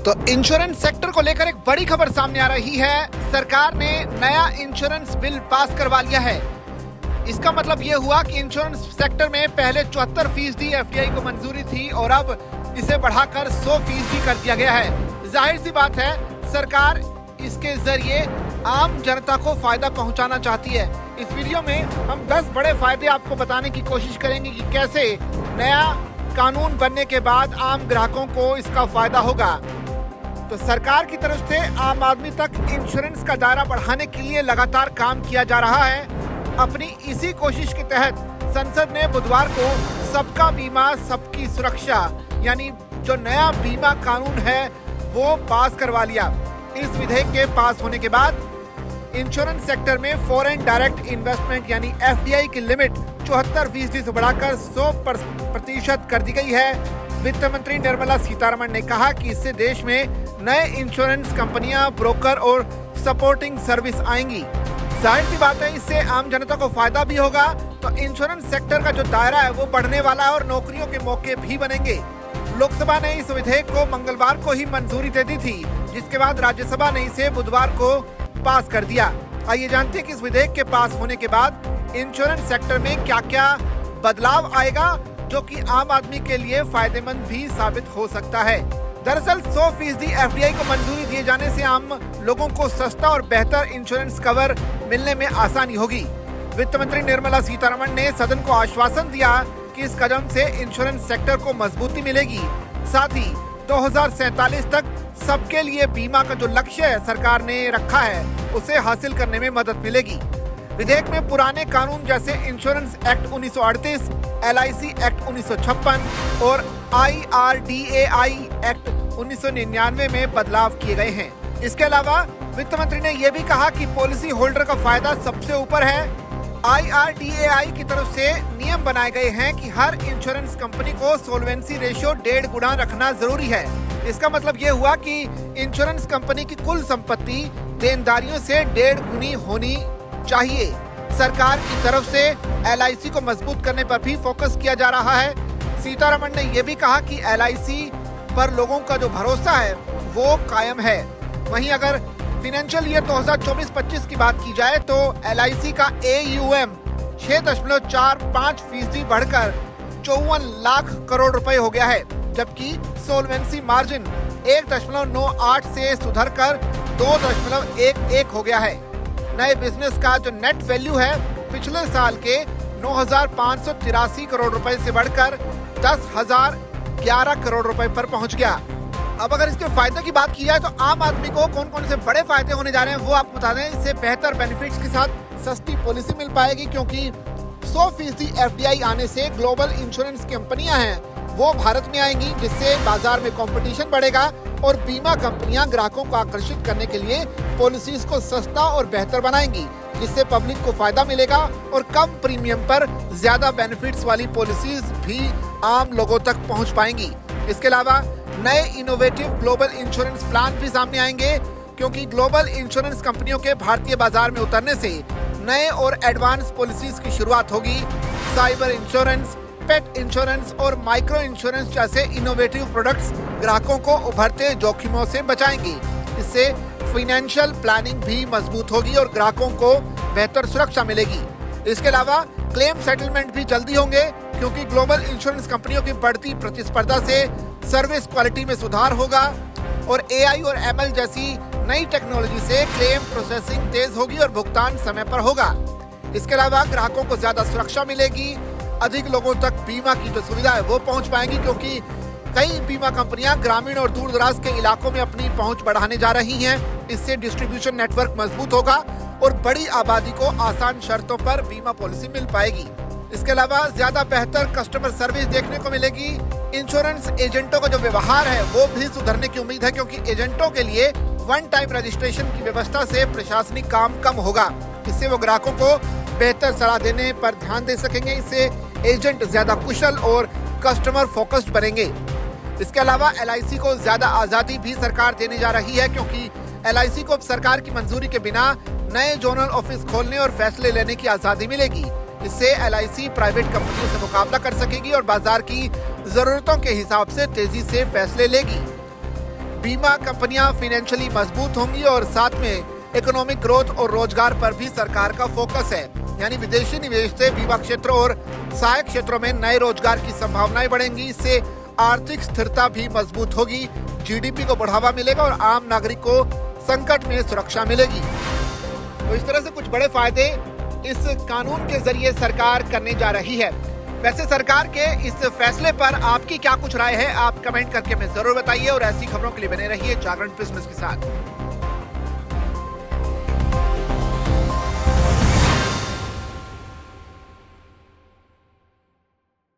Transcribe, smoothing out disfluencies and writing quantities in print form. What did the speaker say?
तो insurance sector को लेकर एक बड़ी खबर सामने आ रही है। सरकार ने नया इंश्योरेंस बिल पास करवा लिया है। इसका मतलब ये हुआ कि इंश्योरेंस सेक्टर में पहले 74% एफडीआई को मंजूरी थी और अब इसे बढ़ाकर 100% कर दिया गया है। जाहिर सी बात है, सरकार इसके जरिए आम जनता को फायदा पहुंचाना चाहती है। इस वीडियो में हम 10 बड़े फायदे आपको बताने की कोशिश करेंगे कि कैसे नया कानून बनने के बाद आम ग्राहकों को इसका फायदा होगा। तो सरकार की तरफ से आम आदमी तक इंश्योरेंस का दायरा बढ़ाने के लिए लगातार काम किया जा रहा है। अपनी इसी कोशिश के तहत संसद ने बुधवार को सबका बीमा सबकी सुरक्षा यानी जो नया बीमा कानून है वो पास करवा लिया। इस विधेयक के पास होने के बाद इंश्योरेंस सेक्टर में फॉरेन डायरेक्ट इन्वेस्टमेंट यानी एफडीआई की लिमिट 74% से बढ़ाकर 100% कर दी गई है। वित्त मंत्री निर्मला सीतारमण ने कहा कि इससे देश में नए इंश्योरेंस कंपनियां, ब्रोकर और सपोर्टिंग सर्विस आएंगी। जाहिर सी बात है, इससे आम जनता को फायदा भी होगा। तो इंश्योरेंस सेक्टर का जो दायरा है वो बढ़ने वाला है और नौकरियों के मौके भी बनेंगे। लोकसभा ने इस विधेयक को मंगलवार को ही मंजूरी दे दी थी, जिसके बाद राज्यसभा ने इसे बुधवार को पास कर दिया। आइए जानते हैं कि इस विधेयक के पास होने के बाद इंश्योरेंस सेक्टर में क्या क्या बदलाव आएगा, जो कि आम आदमी के लिए फायदेमंद भी साबित हो सकता है। दरअसल 100% एफडीआई को मंजूरी दिए जाने से आम लोगों को सस्ता और बेहतर इंश्योरेंस कवर मिलने में आसानी होगी। वित्त मंत्री निर्मला सीतारमण ने सदन को आश्वासन दिया कि इस कदम से इंश्योरेंस सेक्टर को मजबूती मिलेगी। साथ ही 2047 तक सबके लिए बीमा का जो लक्ष्य सरकार ने रखा है उसे हासिल करने में मदद मिलेगी। विधेयक में पुराने कानून जैसे इंश्योरेंस एक्ट 1938, LIC एक्ट 1956 और IRDAI एक्ट 1999 में बदलाव किए गए हैं। इसके अलावा वित्त मंत्री ने यह भी कहा कि पॉलिसी होल्डर का फायदा सबसे ऊपर है। IRDAI की तरफ से नियम बनाए गए हैं कि हर इंश्योरेंस कंपनी को सोल्वेंसी रेशियो 1.5 गुना रखना जरूरी है। इसका मतलब ये हुआ कि इंश्योरेंस कंपनी की कुल संपत्ति देनदारियों से 1.5 गुनी होनी चाहिए। सरकार की तरफ से LIC को मजबूत करने पर भी फोकस किया जा रहा है। सीतारमण ने यह भी कहा कि LIC पर लोगों का जो भरोसा है वो कायम है। वहीं अगर फाइनेंशियल ईयर 2024-25 की बात की जाए तो LIC का AUM 6.45% बढ़कर 54 लाख करोड़ रुपए हो गया है, जबकि सोल्वेंसी मार्जिन 1.98 से सुधरकर 2.11 हो गया है। नए बिजनेस का जो नेट वैल्यू है पिछले साल के 9,583 करोड़ रुपए से बढ़कर 10,011 करोड़ रुपए पर पहुंच गया। अब अगर इसके फायदे की बात की जाए तो आम आदमी को कौन कौन से बड़े फायदे होने जा रहे हैं वो आपको बता दें। इससे बेहतर बेनिफिट्स के साथ सस्ती पॉलिसी मिल पाएगी, क्योंकि 100% एफडीआई आने से ग्लोबल इंश्योरेंस कंपनियां हैं वो भारत में आएंगी, जिससे बाजार में कंपटीशन बढ़ेगा और बीमा कंपनियां ग्राहकों को आकर्षित करने के लिए पॉलिसीज को सस्ता और बेहतर बनाएंगी, जिससे पब्लिक को फायदा मिलेगा और कम प्रीमियम पर ज्यादा बेनिफिट्स वाली पॉलिसीज भी आम लोगों तक पहुंच पाएंगी। इसके अलावा नए इनोवेटिव ग्लोबल इंश्योरेंस प्लान भी सामने आएंगे, क्योंकि ग्लोबल इंश्योरेंस कंपनियों के भारतीय बाजार में उतरने से नए और एडवांस पॉलिसीज की शुरुआत होगी। साइबर इंश्योरेंस, पेट इंश्योरेंस और माइक्रो इंश्योरेंस जैसे इनोवेटिव प्रोडक्ट्स ग्राहकों को उभरते जोखिमों से बचाएंगी। इससे फाइनेंशियल प्लानिंग भी मजबूत होगी और ग्राहकों को बेहतर सुरक्षा मिलेगी। इसके अलावा क्लेम सेटलमेंट भी जल्दी होंगे, क्योंकि ग्लोबल इंश्योरेंस कंपनियों की बढ़ती प्रतिस्पर्धा से सर्विस क्वालिटी में सुधार होगा और AI और ML जैसी नई टेक्नोलॉजी से क्लेम प्रोसेसिंग तेज होगी और भुगतान समय पर होगा। इसके अलावा ग्राहकों को ज्यादा सुरक्षा मिलेगी। अधिक लोगों तक बीमा की जो सुविधा है वो पहुंच पाएंगी, क्योंकि कई बीमा कंपनियां ग्रामीण और दूर दराज के इलाकों में अपनी पहुंच बढ़ाने जा रही हैं। इससे डिस्ट्रीब्यूशन नेटवर्क मजबूत होगा और बड़ी आबादी को आसान शर्तों पर बीमा पॉलिसी मिल पाएगी। इसके अलावा ज्यादा बेहतर कस्टमर सर्विस देखने को मिलेगी। इंश्योरेंस एजेंटों का जो व्यवहार है वो भी सुधरने की उम्मीद है, क्योंकि एजेंटों के लिए वन टाइम रजिस्ट्रेशन की व्यवस्था से प्रशासनिक काम कम होगा। इससे वो ग्राहकों को बेहतर सलाह देने पर ध्यान दे सकेंगे। इससे एजेंट ज्यादा कुशल और कस्टमर फोकस्ड बनेंगे। इसके अलावा LIC को ज्यादा आजादी भी सरकार देने जा रही है, क्योंकि LIC को सरकार की मंजूरी के बिना नए जोनल ऑफिस खोलने और फैसले लेने की आजादी मिलेगी। इससे LIC प्राइवेट कंपनियों से मुकाबला कर सकेगी और बाजार की जरूरतों के हिसाब से तेजी से फैसले लेगी। बीमा कंपनियां फाइनेंशियली मजबूत होंगी और साथ में इकोनॉमिक ग्रोथ और रोजगार पर भी सरकार का फोकस है। यानी विदेशी निवेश से बीमा क्षेत्र और सहायक क्षेत्रों में नए रोजगार की संभावनाएं बढ़ेंगी। इससे आर्थिक स्थिरता भी मजबूत होगी, जीडीपी को बढ़ावा मिलेगा और आम नागरिक को संकट में सुरक्षा मिलेगी। तो इस तरह से कुछ बड़े फायदे इस कानून के जरिए सरकार करने जा रही है। वैसे सरकार के इस फैसले पर आपकी क्या कुछ राय है, आप कमेंट करके हमें जरूर बताइए और ऐसी खबरों के लिए बने रहिए जागरण बिजनेस के साथ।